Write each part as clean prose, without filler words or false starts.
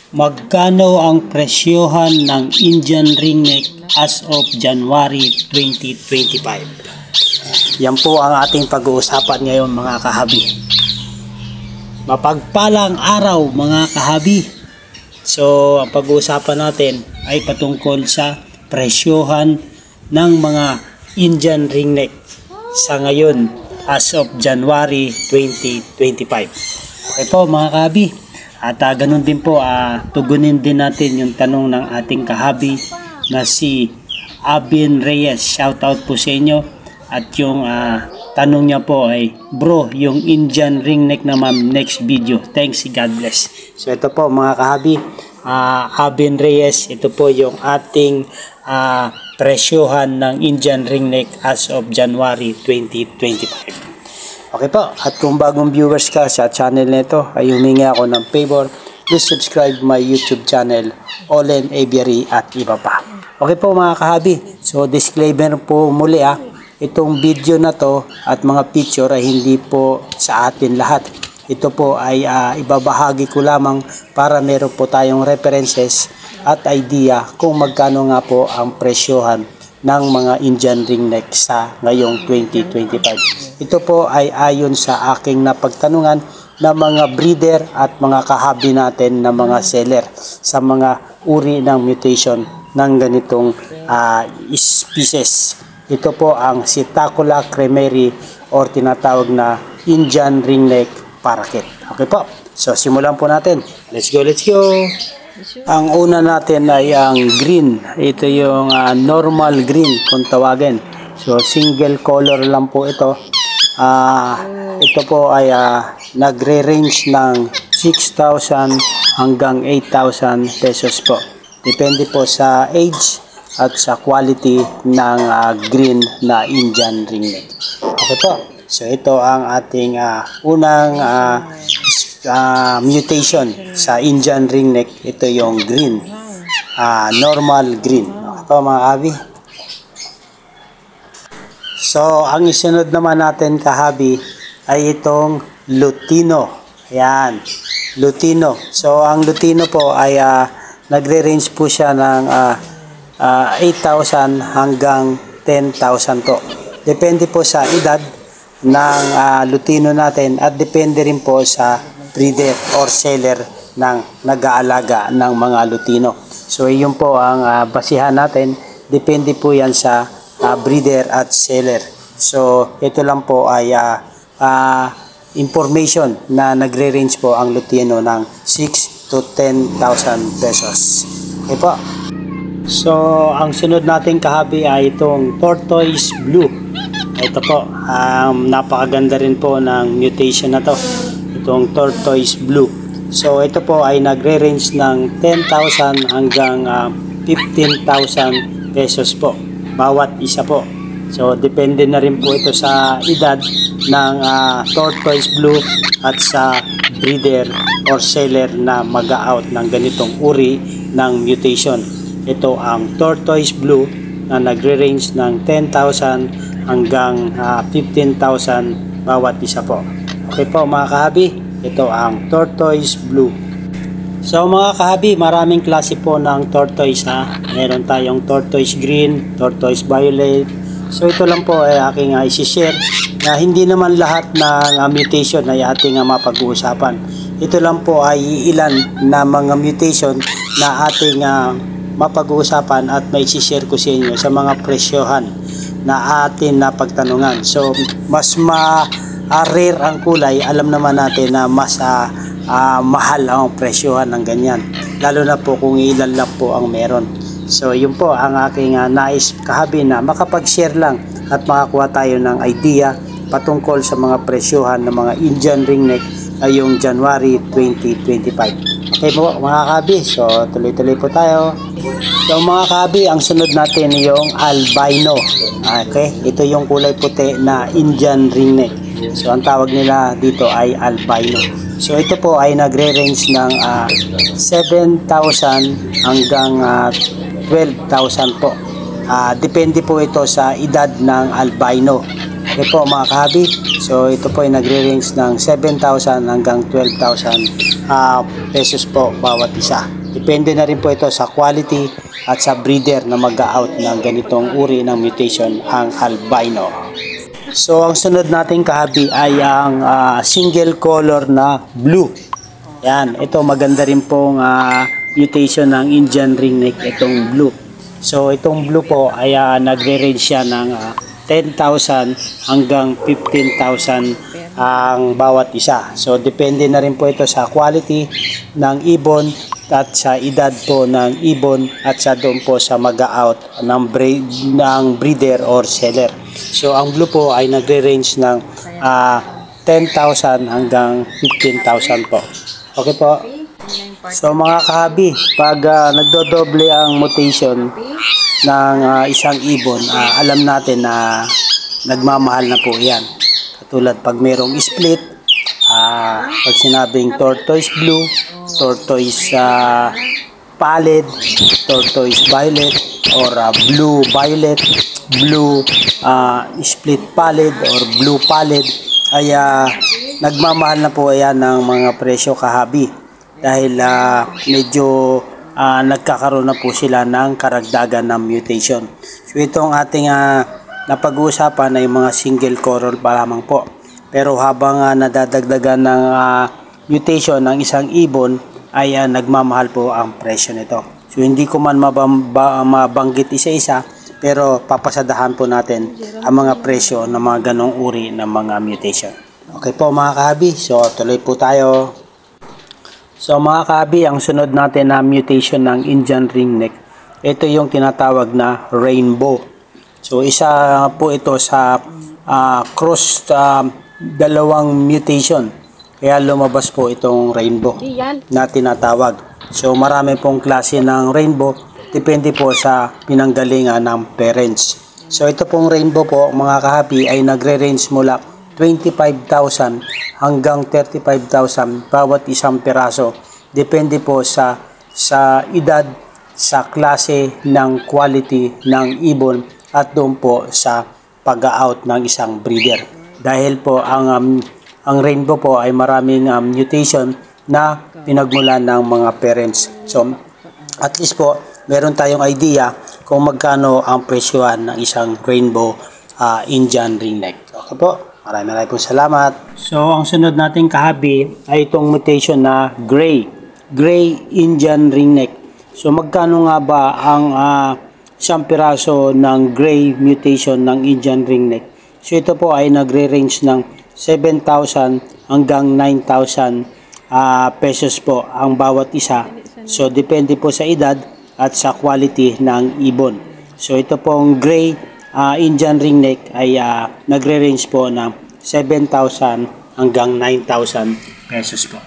Magkano ang presyohan ng Indian ringneck as of January 2025? Yan po ang ating pag-uusapan ngayon mga kahabi. Mapagpalang araw mga kahabi. So ang pag-uusapan natin ay patungkol sa presyohan ng mga Indian ringneck sa ngayon as of January 2025. Okay po mga kahabi. At ganun din po, tugunin din natin yung tanong ng ating kahabi na si Abin Reyes. Shoutout po sa inyo. At yung tanong niya po ay, bro, yung Indian ringneck naman next video. Thanks, God bless. So ito po mga kahabi, Abin Reyes, ito po yung ating presyohan ng Indian ringneck as of January 2025. Okay po, at kung bagong viewers ka sa channel nito ay humingi ako ng favor, please subscribe my YouTube channel, Olen Aviary at iba pa. Okay po mga kahabi, so disclaimer po muli itong video na to at mga picture ay hindi po sa atin lahat. Ito po ay ibabahagi ko lamang para meron po tayong references at idea kung magkano nga po ang presyohan ng mga Indian ringneck sa ngayong 2025. Ito po ay ayon sa aking napagtanungan ng mga breeder at mga kahabi natin na mga seller sa mga uri ng mutation ng ganitong species. Ito po ang Psittacula cremerii or tinatawag na Indian ringneck parakeet. Okay po, so simulan po natin. Let's go, let's go! Ang una natin ay ang green. Ito yung normal green kung tawagin. So single color lang po ito. Ito po ay nagre-range ng 6,000 hanggang 8,000 pesos po. Depende po sa age at sa quality ng green na Indian ringneck. Okay po. So ito ang ating unang mutation sa Indian ringneck. Ito yung green, normal green. Okay po mga kahabi. So ang isunod naman natin kahabi ay itong Lutino. Ayan, Lutino. So ang Lutino po ay nagre-range po siya ng 8,000 hanggang 10,000 po. Depende po sa edad ng Lutino natin at depende rin po sa breeder or seller ng nag-aalaga ng mga Lutino. So yun po ang basihan natin. Depende po yan sa breeder at seller. So ito lang po ay information na nagre-range po ang Lutino ng 6 to 10,000 pesos. Okay po. So ang sunod nating kahabi ay itong tortoise blue. Ito po, napakaganda rin po ng mutation na to. Itong tortoise blue. So ito po ay nagre-range ng 10,000 hanggang 15,000 pesos po bawat isa po. So depende na rin po ito sa edad ng tortoise blue at sa breeder or seller na mag-out ng ganitong uri ng mutation. Ito ang tortoise blue na nagre-range ng 10,000 hanggang 15,000 bawat isa po. Okay po mga kahabi, ito ang tortoise blue. So mga kahabi, maraming klase po ng tortoise Meron tayong tortoise green, tortoise violet. So ito lang po ay aking isi-share na hindi naman lahat ng mutation ay ating mapag-uusapan. Ito lang po ay ilan na mga mutation na ating mapag-uusapan at may isi-share ko sa inyo sa mga presyohan na atin na pagtanungan. So mas rare ang kulay, alam naman natin na mas mahal ang presyohan ng ganyan, lalo na po kung ilan lang po ang meron. So yun po ang aking nais kahabi na makapag-share lang at makakuha tayo ng idea patungkol sa mga presyohan ng mga Indian ringneck ngayong January 2025. Okay po mga kahabi, so tuloy-tuloy po tayo. So mga kahabi, ang sunod natin yung albino. Okay, ito yung kulay puti na Indian ringneck. So ang tawag nila dito ay albino. So ito po ay nagre-range ng 7,000 hanggang 12,000 po. Depende po ito sa edad ng albino. Okay po mga kahabi, so ito po ay nagre-range ng 7,000 hanggang 12,000 pesos po bawat isa. Depende na rin po ito sa quality at sa breeder na mag-out ng ganitong uri ng mutation, ang albino. So ang sunod nating kahabi ay ang single color na blue. Yan, ito maganda rin pong mutation ng Indian ringneck, itong blue. So itong blue po ay nagre-range siya ng 10,000 hanggang 15,000 ang bawat isa. So depende na rin po ito sa quality ng ibon at sa edad po ng ibon at sa doon po sa mag-out ng breeder or seller. So ang blue po ay nagre-range ng 10,000 hanggang 15,000 po. Okay po. So mga kahabi, pag nagdodoble ang mutation ng isang ibon, alam natin na nagmamahal na po yan. Katulad pag merong split, pag sinabing tortoise blue, tortoise pallid, tortoise violet, or blue violet, blue split pallid, or blue pallid, ay nagmamahal na po yan ng mga presyo kahabi. Dahil medyo nagkakaroon na po sila ng karagdagan ng mutation. So itong ating napag-uusapan ay mga single color pa lamang po. Pero habang nadadagdagan ng mutation ng isang ibon ay nagmamahal po ang presyo nito. So hindi ko man mabanggit isa-isa, pero papasadahan po natin ang mga presyo ng mga ganong uri ng mga mutation. Okay po mga kahabi, so tuloy po tayo. So mga kahabi, ang sunod natin na mutation ng Indian ringneck, ito yung tinatawag na rainbow. So isa po ito sa cross dalawang mutation. Kaya lumabas po itong rainbow na tinatawag. So marami pong klase ng rainbow, depende po sa pinanggalingan ng parents. So ito pong rainbow po mga kahabi ay nagre-range mula 25,000 hanggang 35,000 bawat isang piraso. Depende po sa edad, sa klase ng quality ng ibon at doon po sa pag-out ng isang breeder. Dahil po ang rainbow po ay maraming mutation na pinagmulan ng mga parents. So at least po meron tayong idea kung magkano ang presyohan ng isang rainbow Indian ringneck. Okay po. Maraming pong salamat. So, ang sunod nating kahabi ay itong mutation na gray Indian ringneck. So, magkano nga ba ang isang piraso ng gray mutation ng Indian ringneck? So, ito po ay nagre-range ng 7,000 hanggang 9,000 pesos po ang bawat isa. So, depende po sa edad at sa quality ng ibon. So, ito pong gray Indian ringneck ay nagre-range po ng 7,000 hanggang 9,000 pesos po.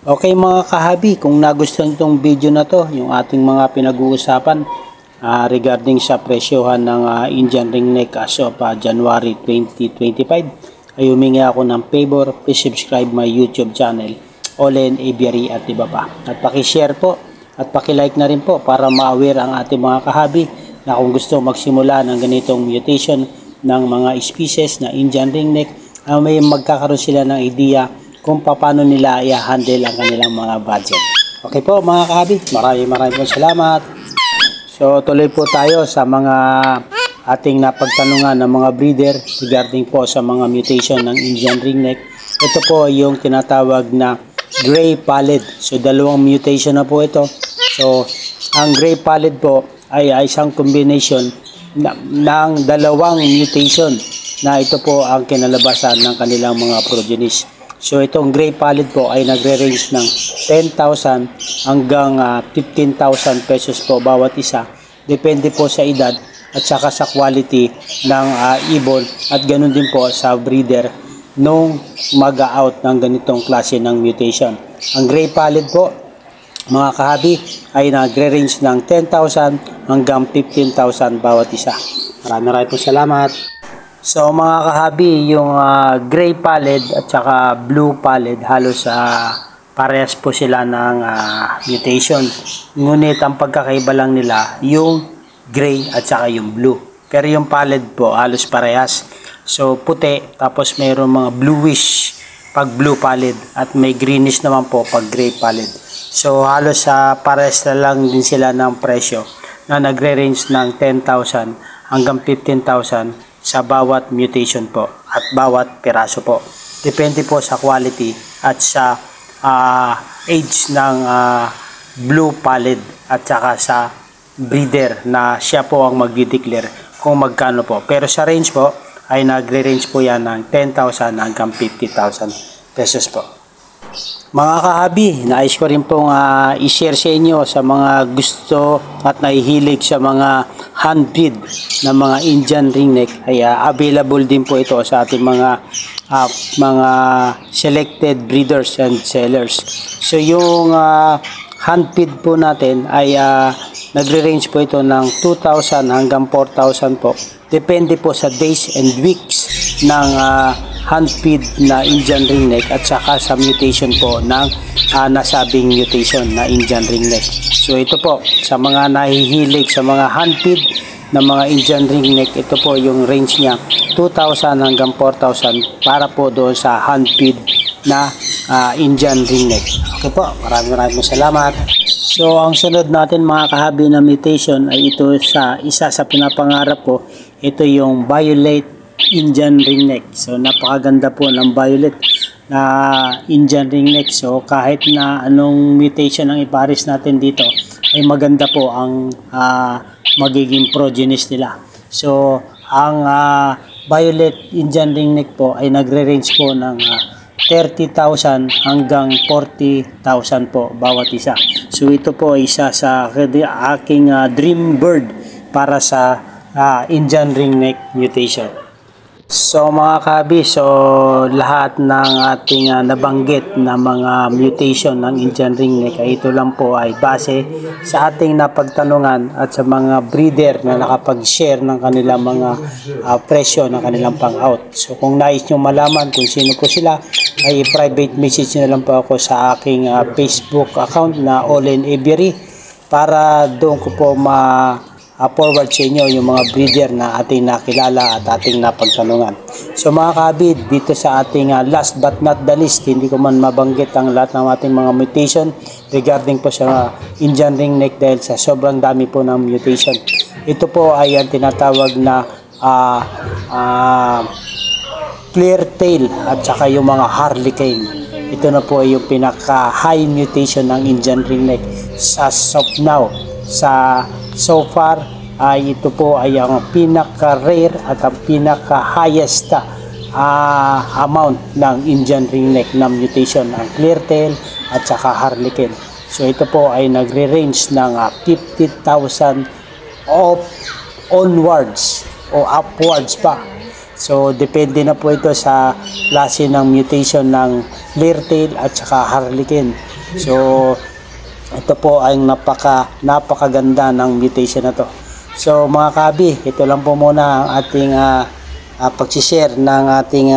Okay mga kahabi, kung nagustuhan itong video na to, yung ating mga pinag-uusapan regarding sa presyohan ng Indian ringneck as of January 2025, ay humingi ako ng favor, please subscribe my YouTube channel, Olen Aviary at iba pa. At pakishare po at pakilike na rin po para ma-aware ang ating mga kahabi na kung gusto magsimula ng ganitong mutation ng mga species na Indian ringneck, may magkakaroon sila ng idea kung paano nila i-handle ang kanilang mga budget. Okay po mga kahabi, maraming po salamat. So tuloy po tayo sa mga ating napagtanungan ng mga breeder regarding po sa mga mutation ng Indian ringneck. Ito po yung tinatawag na gray pallid. So dalawang mutation na po ito. So ang gray pallid po ay isang combination ng dalawang mutation na ito po ang kinalabasan ng kanilang mga progenies. So itong gray pallid po ay nagre-range ng 10,000 hanggang 15,000 pesos po bawat isa. Depende po sa edad at saka sa quality ng ibon at ganoon din po sa breeder nung mag-out ng ganitong klase ng mutation. Ang gray pallid po mga kahabi ay nagre-range ng 10,000 hanggang 15,000 bawat isa. Maraming po salamat. So mga kahabi, yung gray pallid at saka blue pallid halos parehas po sila ng mutation. Ngunit ang pagkakaiba lang nila yung gray at saka yung blue. Pero yung pallid po, halos parehas. So, puti, tapos mayroong mga bluish pag blue pallid at may greenish naman po pag gray pallid. So, halos parehas na lang din sila ng presyo na nagre-range ng 10,000 hanggang 15,000 sa bawat mutation po at bawat piraso po. Depende po sa quality at sa age ng blue pallid at saka sa breeder na siya po ang magdi-declare kung magkano po. Pero sa range po ay nagre-range po yan ng 10,000 hanggang 50,000 pesos po. Mga kahabi, nais ko rin pong i-share sa inyo sa mga gusto at nahihilig sa mga handfeed na mga Indian ringneck ay available din po ito sa ating mga selected breeders and sellers. So yung handfeed po natin ay nagre-range po ito ng 2,000 hanggang 4,000 po. Depende po sa days and weeks ng handfeed na Indian ringneck at saka sa mutation po ng nasabing mutation na Indian ringneck. So ito po, sa mga nahihilig sa mga handfeed na mga Indian ringneck, ito po yung range niya 2,000 hanggang 4,000 para po doon sa handfeed na Indian ringneck. Okay po, maraming salamat. So ang sunod natin mga kahabi na mutation ay ito sa isa sa pinapangarap ko. Ito yung violet Indian ringneck. So napakaganda po ng violet na Indian ringneck. So kahit na anong mutation ang ipares natin dito ay maganda po ang magiging progenies nila. So ang violet Indian ringneck po ay nagre-range po ng 30,000 hanggang 40,000 po bawat isa. So ito po ay isa sa aking dream bird para sa Indian ringneck mutation. So mga kabi, so lahat ng ating nabanggit na mga mutation ng Indian ringneck ay ito lang po ay base sa ating napagtanungan at sa mga breeder na nakapag-share ng kanilang mga presyo ng kanilang pang-out. So kung nais nyo malaman kung sino po sila, ay private message na lang po ako sa aking Facebook account na Olen Aviary para doon ko po forward sa inyo yung mga breeder na ating nakilala at ating napagtanungan. So mga kabid, dito sa ating last but not the least, hindi ko man mabanggit ang lahat ng ating mga mutation regarding po sa Indian ringneck dahil sa sobrang dami po ng mutation. Ito po ay ang tinatawag na clear tail at saka yung mga harlequin. Ito na po ay yung pinaka high mutation ng Indian ringneck sa of now. So far ay ito po ay ang pinaka rare at ang pinaka highest amount ng Indian ringneck na mutation, ang clear tail at saka harlequin. So ito po ay nagre-range ng 50,000 onwards o upwards pa. So depende na po ito sa klase ng mutation ng clear tail at saka harlequin. So ito po ay napakaganda ng mutation na to. So mga kabi, ito lang po muna ang ating pag-share ng ating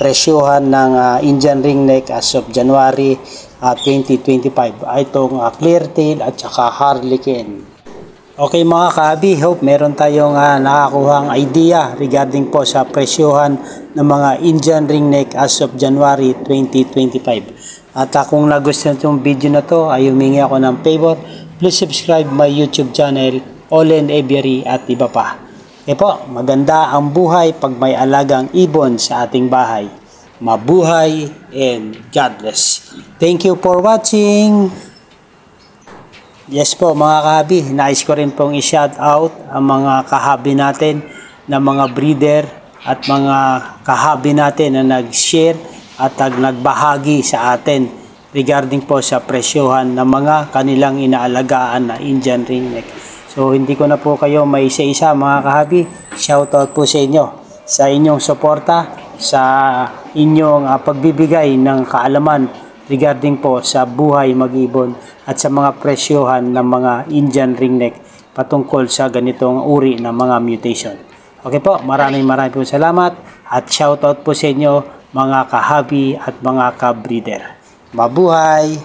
presyuhan ng Indian ringneck as of January 2025. Itong clear tail at saka harlequin. Okay mga kabi, hope meron tayong nakakuhang idea regarding po sa presyuhan ng mga Indian ringneck as of January 2025. At kung nagustuhan itong video na to ay humingi ako ng favor, please subscribe my YouTube channel, Olen Aviary at iba pa. E po, maganda ang buhay pag may alagang ibon sa ating bahay. Mabuhay and God bless. Thank you for watching. Yes po mga kahabi, nais ko rin pong i-shout out ang mga kahabi natin na mga breeder at mga kahabi natin na nag-share at nagbahagi sa atin regarding po sa presyohan ng mga kanilang inaalagaan na Indian ringneck. So hindi ko na po kayo may isa-isa mga kahabi. Shoutout po sa inyo sa inyong suporta, sa inyong pagbibigay ng kaalaman regarding po sa buhay mag-ibon at sa mga presyohan ng mga Indian ringneck patungkol sa ganitong uri ng mga mutation. Okay po, maraming po salamat at shoutout po sa inyo mga kahabi at mga ka-breeder. Mabuhay!